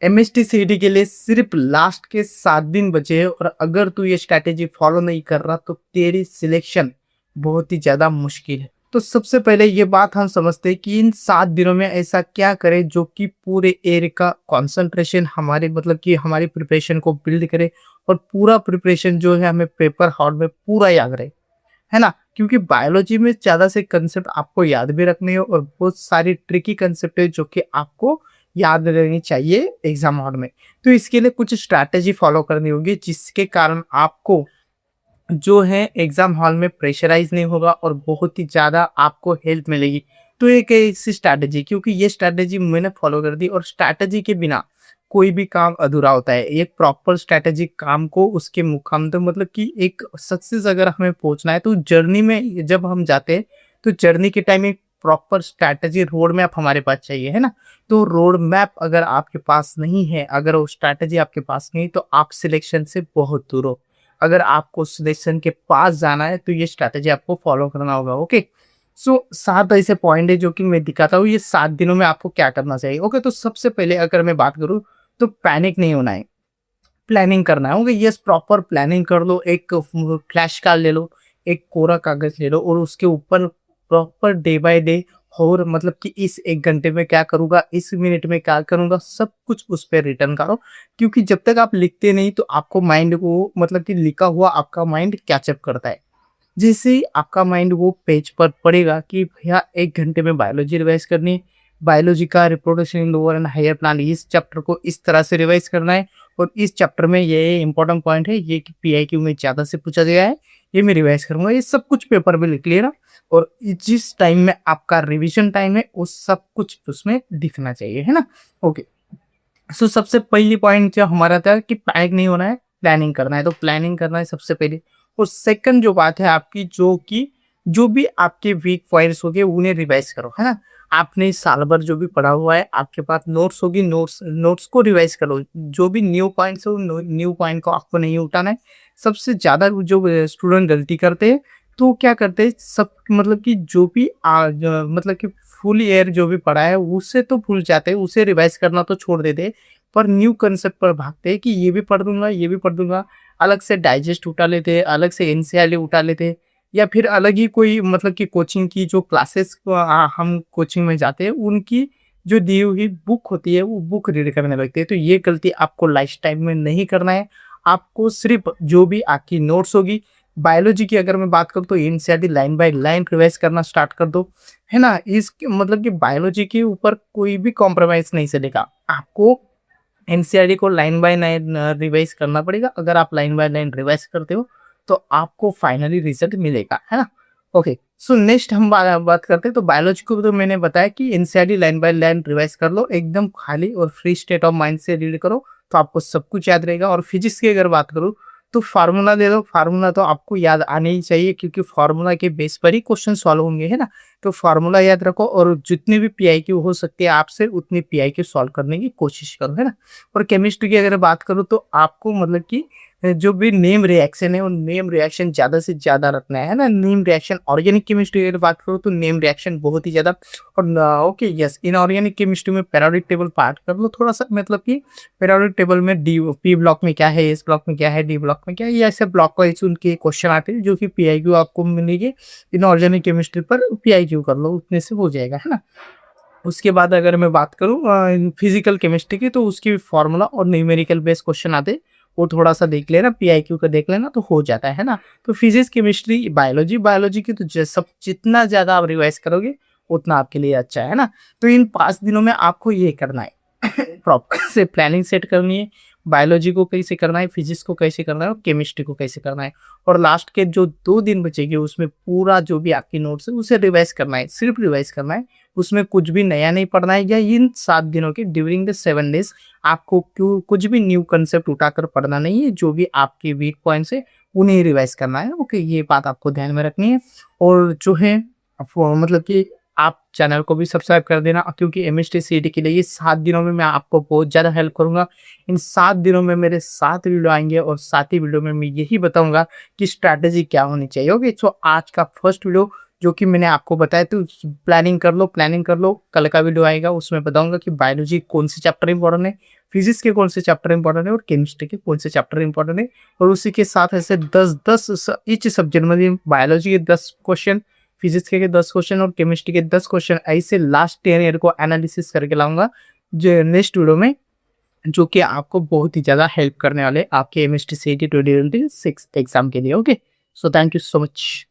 MST CET के लिए सिर्फ लास्ट के 7 दिन बचे हैं और अगर तू ये स्ट्रैटेजी फॉलो नहीं कर रहा तो तेरी सिलेक्शन बहुत ही ज्यादा मुश्किल है। तो सबसे पहले ये बात हम समझते हैं कि इन 7 दिनों में ऐसा क्या करें जो कि पूरे एरिया का कंसंट्रेशन हमारे मतलब कि हमारी प्रिपरेशन को बिल्ड करे और पूरा प्रिपरेशन जो है हमें पेपर हॉल में पूरा याद रहे, है ना? क्योंकि बायोलॉजी में ज़्यादा से कंसेप्ट आपको याद भी रखने हैं और बहुत सारी ट्रिकी कंसेप्ट है जो कि आपको याद रहनी चाहिए एग्जाम हॉल में। तो इसके लिए कुछ स्ट्रैटेजी फॉलो करनी होगी जिसके कारण आपको जो है एग्जाम हॉल में प्रेशराइज नहीं होगा और बहुत ही ज़्यादा आपको हेल्प मिलेगी। तो एक ऐसी स्ट्रैटेजी, क्योंकि ये स्ट्रैटेजी मैंने फॉलो कर दी और स्ट्रैटेजी के बिना कोई भी काम अधूरा होता है। एक प्रॉपर स्ट्रैटेजी काम को उसके मुकाम तक मतलब कि एक सक्सेस अगर हमें पहुंचना है तो जर्नी में जब हम जाते हैं तो जर्नी के टाइम एक प्रॉपर स्ट्रैटेजी रोड मैप हमारे पास चाहिए, है ना? तो रोड मैप अगर आपके पास नहीं है, अगर वो स्ट्रैटेजी आपके पास नहीं तो आप सिलेक्शन से बहुत दूर हो। अगर आपको सिलेक्शन के पास जाना है तो ये स्ट्रैटेजी आपको फॉलो करना होगा। ओके, सो 7 ऐसे पॉइंट है जो कि मैं दिखाता हूँ ये 7 दिनों में आपको क्या करना चाहिए। ओके, तो सबसे पहले अगर मैं बात करूँ तो पैनिक नहीं होना है, प्लानिंग करना है। ओके, यस, प्रॉपर प्लानिंग कर लो। एक फ्लैश कार्ड ले लो, एक कोरा कागज ले लो और उसके ऊपर प्रॉपर डे बाय डे और मतलब कि इस 1 घंटे में क्या करूंगा, इस मिनट में क्या करूंगा, सब कुछ उस पर रिटर्न करो। क्योंकि जब तक आप लिखते नहीं तो आपको माइंड को मतलब कि लिखा हुआ आपका माइंड कैचअप करता है। जैसे ही आपका माइंड वो पेज पर पड़ेगा कि भैया 1 घंटे में बायोलॉजी रिवाइज करनी है, बायोलॉजी का reproduction in lower and higher plant इस चैप्टर को इस तरह से रिवाइज करना है और इस चैप्टर में ये इंपॉर्टेंट पॉइंट है, ये कि पीआईक्यू में ज़्यादा से पूछा गया है, ये मैं रिवाइज करूंगा। ये सब कुछ पेपर पे लिख लेना और जिस टाइम में आपका रिविजन टाइम है उस सब कुछ उसमें दिखना चाहिए, है ना? ओके, सो सबसे पहली पॉइंट जो हमारा था कि पैनिक नहीं होना है, प्लानिंग करना है। तो प्लानिंग करना है सबसे पहले। और सेकंड जो बात है आपकी, जो कि जो भी आपके वीक पॉइंट्स हो गए उन्हें रिवाइज करो, है ना? आपने साल भर जो भी पढ़ा हुआ है आपके पास नोट्स होगी, नोट्स नोट्स को रिवाइज करो। जो भी न्यू पॉइंट्स हो न्यू पॉइंट को आपको नहीं उठाना है। सबसे ज्यादा जो स्टूडेंट गलती करते हैं तो क्या करते हैं, सब मतलब कि जो भी मतलब कि फुल ईयर जो भी पढ़ा है उससे तो भूल जाते हैं, उसे रिवाइज करना तो छोड़ देते हैं, पर न्यू कंसेप्ट पर भागते हैं कि ये भी पढ़ दूंगा, ये भी पढ़ दूंगा। अलग से डाइजेस्ट उठा लेते हैं, अलग से एनसीईआरटी उठा लेते हैं, या फिर अलग ही कोई मतलब कि कोचिंग की जो क्लासेस हम कोचिंग में जाते हैं उनकी जो दी हुई बुक होती है वो बुक रीड करने लगते हैं। तो ये गलती आपको लाइफ टाइम में नहीं करना है। आपको सिर्फ जो भी आपकी नोट्स होगी, बायोलॉजी की अगर मैं बात करूँ तो NCERT line by line revise करना स्टार्ट कर दो, है ना? इस मतलब कि बायोलॉजी के ऊपर कोई भी कॉम्प्रोमाइज नहीं चलेगा। आपको एनसीईआरटी को लाइन बाय लाइन रिवाइज करना पड़ेगा। अगर आप लाइन बाय लाइन रिवाइज करते हो तो आपको फाइनली रिजल्ट मिलेगा, है ना? ओके, सो नेक्स्ट हम बात करते हैं। तो बायोलॉजी को तो मैंने बताया कि NCERT line by line revise कर लो, एकदम खाली और फ्री स्टेट ऑफ माइंड से रीड करो तो आपको सब कुछ याद रहेगा। और फिजिक्स की अगर बात करूँ तो फार्मूला दे दो, फार्मूला तो आपको याद आने ही चाहिए क्योंकि फार्मूला के बेस पर ही क्वेश्चन सॉल्व होंगे, है ना? तो फार्मूला याद रखो और जितनी भी पीआईक्यू हो सकती है आपसे उतनी पीआईक्यू सॉल्व करने की कोशिश करो, है ना? और केमिस्ट्री की अगर बात करूँ तो आपको मतलब कि जो भी नेम रिएक्शन है वो नेम रिएक्शन ज़्यादा से ज़्यादा रखना है ना? नेम रिएक्शन ऑर्गेनिक केमिस्ट्री की अगर बात करूँ तो नेम रिएक्शन बहुत ही ज़्यादा। और ओके, यस, इनऑर्गेनिक केमिस्ट्री में पीरियोडिक टेबल पार्ट कर लो थोड़ा सा, मतलब कि पीरियोडिक टेबल में डी पी ब्लॉक में क्या है, एस ब्लॉक में क्या है, डी ब्लॉक में क्या है, ये ऐसे ब्लॉक वाइज उनके क्वेश्चन आते हैं जो कि पीआईक्यू आपको मिलेगी। इनऑर्गेनिक केमिस्ट्री पर पीआईक्यू कर लो, उतने से हो जाएगा, है ना? उसके बाद अगर मैं बात करूँ फिजिकल केमिस्ट्री की तो उसकी फार्मूला और न्यूमेरिकल बेस्ड क्वेश्चन आते हैं, वो थोड़ा सा देख लेना, पीआईक्यू का देख लेना तो हो जाता है ना? तो फिजिक्स केमिस्ट्री बायोलॉजी बायोलॉजी की तो सब जितना ज़्यादा आप रिवाइज करोगे उतना आपके लिए अच्छा है ना? तो इन 5 दिनों में आपको ये करना है प्रॉपर से प्लानिंग सेट करनी है। बायोलॉजी को कैसे करना है, फिजिक्स को कैसे करना है और केमिस्ट्री को कैसे करना है। और लास्ट के जो 2 दिन बचेंगे उसमें पूरा जो भी आपकी नोट्स है उसे रिवाइज करना है, सिर्फ रिवाइज करना है। उसमें कुछ भी नया नहीं पढ़ना है। या इन 7 दिनों के ड्यूरिंग द 7 डेज आपको क्यों कुछ भी न्यू कंसेप्ट उठाकर पढ़ना नहीं है। जो भी आपके वीक पॉइंट्स है उन्हें रिवाइज करना है। ओके, ये बात आपको ध्यान में रखनी है। और जो है मतलब कि आप चैनल को भी सब्सक्राइब कर देना क्योंकि एमएसटी सीईटी के लिए ये 7 दिनों में मैं आपको बहुत ज़्यादा हेल्प करूंगा। इन 7 दिनों में मेरे 7 वीडियो आएंगे और 7 ही वीडियो में मैं यही बताऊंगा कि स्ट्रैटेजी क्या होनी चाहिए। ओके, सो आज का फर्स्ट वीडियो जो कि मैंने आपको बताया तो प्लानिंग कर लो, प्लानिंग कर लो। कल का वीडियो आएगा उसमें बताऊंगा कि बायोलॉजी कौन सी चैप्टर इंपॉर्टेंट है, फिजिक्स के कौन से चैप्टर इंपॉर्टेंट है और केमिस्ट्री के कौन से चैप्टर इंपॉर्टेंट है। और उसी के साथ ऐसे 10-10 ईच सब्जेक्ट में बायोलॉजी के 10 क्वेश्चन, फिजिक्स के 10 क्वेश्चन और केमिस्ट्री के 10 क्वेश्चन ऐसे लास्ट 10 ईयर को एनालिसिस करके लाऊंगा जो नेक्स्ट वीडियो में, जो कि आपको बहुत ही ज़्यादा हेल्प करने वाले आपके एमएसटी सीईटी 2026 एग्जाम के लिए। Okay, so thank you so much.